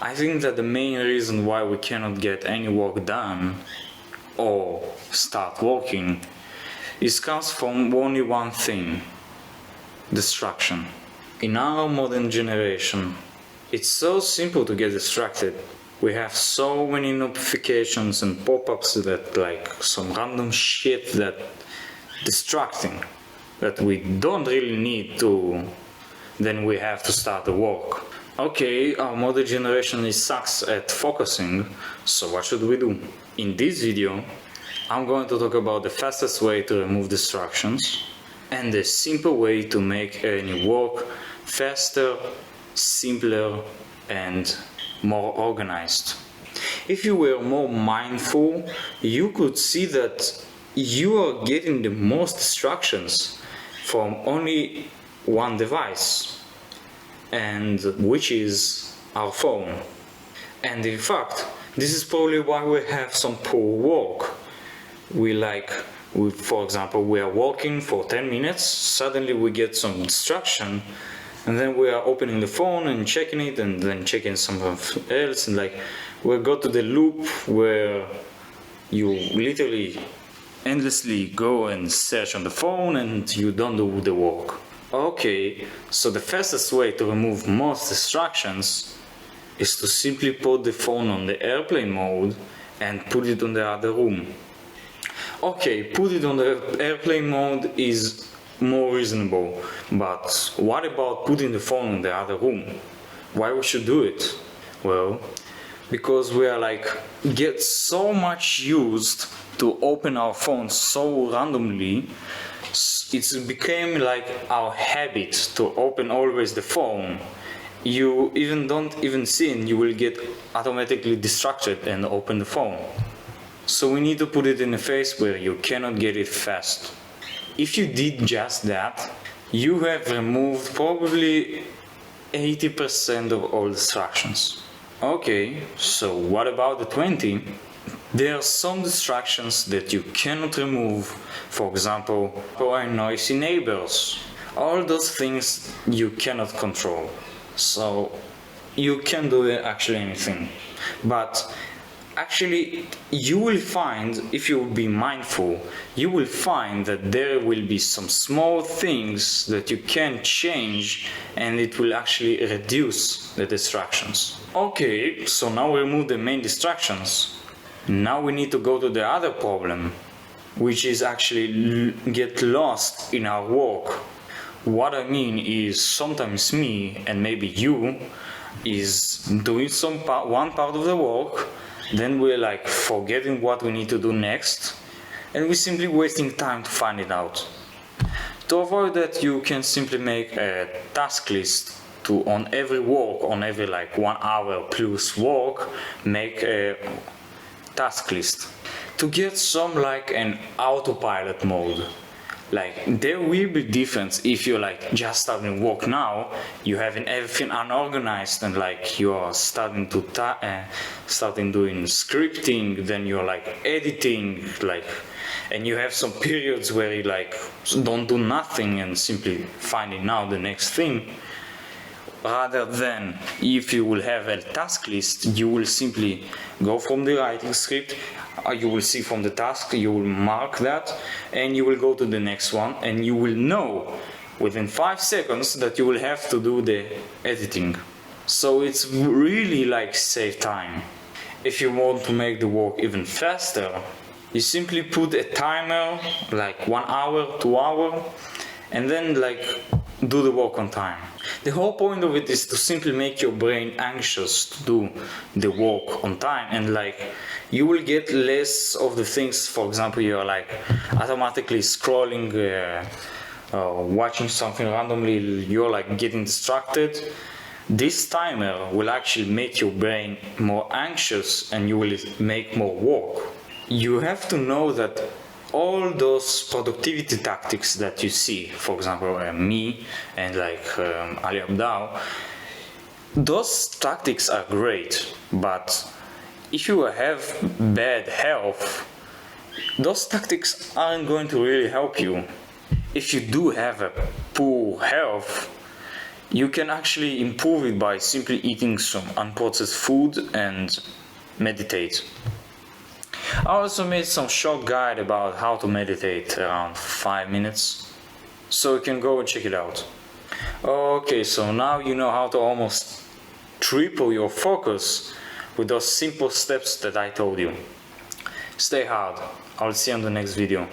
I think that the main reason why we cannot get any work done or start working comes from only one thing: distraction. In our modern generation, it's so simple to get distracted. We have so many notifications and pop-ups that like some random shit that distracting that we don't really need to, then we have to start the work. Okay, our modern generation sucks at focusing, so what should we do? In this video, I'm going to talk about the fastest way to remove distractions and the simple way to make any work faster, simpler, and more organized. If you were more mindful, you could see that you are getting the most distractions from only one device, and which is our phone. And in fact, this is probably why we have some poor work. For example, we are walking for 10 minutes, suddenly we get some distraction, and then we are opening the phone and checking it, and then checking something else, and we go to the loop where you literally endlessly go and search on the phone and you don't do the work. Okay, so the fastest way to remove most distractions is to simply put the phone on the airplane mode and put it in the other room. Okay, put it on the airplane mode is more reasonable, but what about putting the phone in the other room? Why we should do it? Well, because we are get so much used to open our phone so randomly, it became like our habit to open always the phone. You don't even see and you will get automatically distracted and open the phone. So we need to put it in a phase where you cannot get it fast. If you did just that, you have removed probably 80% of all distractions. Okay, so what about the 20? There are some distractions that you cannot remove, for example, noisy neighbors. All those things you cannot control, so you can't do actually anything. But actually, you will find, if you will be mindful, you will find that there will be some small things that you can change and it will actually reduce the distractions. Okay, so now we remove the main distractions. Now we need to go to the other problem, which is actually get lost in our work. What I mean is sometimes me and maybe you is doing one part of the work, then we're forgetting what we need to do next, and we're simply wasting time to find it out. To avoid that, you can simply make a task list on every work, on every 1 hour plus work, make a task list to get some an autopilot mode. There will be difference if you're just starting work now, you having everything unorganized and you are starting to starting doing scripting, then you're editing, and you have some periods where you don't do nothing and simply finding out the next thing. Rather than if you will have a task list, you will simply go from the writing script, you will see from the task, you will mark that, and you will go to the next one, and you will know within 5 seconds that you will have to do the editing. So it's really save time. If you want to make the work even faster, you simply put a timer 1 hour, 2 hours, and then do the work on time. The whole point of it is to simply make your brain anxious to do the work on time, and you will get less of the things. For example, you're automatically scrolling, watching something randomly, you're getting distracted. This timer will actually make your brain more anxious and you will make more work. You have to know that all those productivity tactics that you see, for example, me and Ali Abdaal, those tactics are great, but if you have bad health, those tactics aren't going to really help you. If you do have a poor health, You can actually improve it by simply eating some unprocessed food and meditate. I also made some short guide about how to meditate, around 5 minutes, so you can go and check it out. Okay, so now you know how to almost triple your focus with those simple steps that I told you. Stay hard. I'll see you on the next video.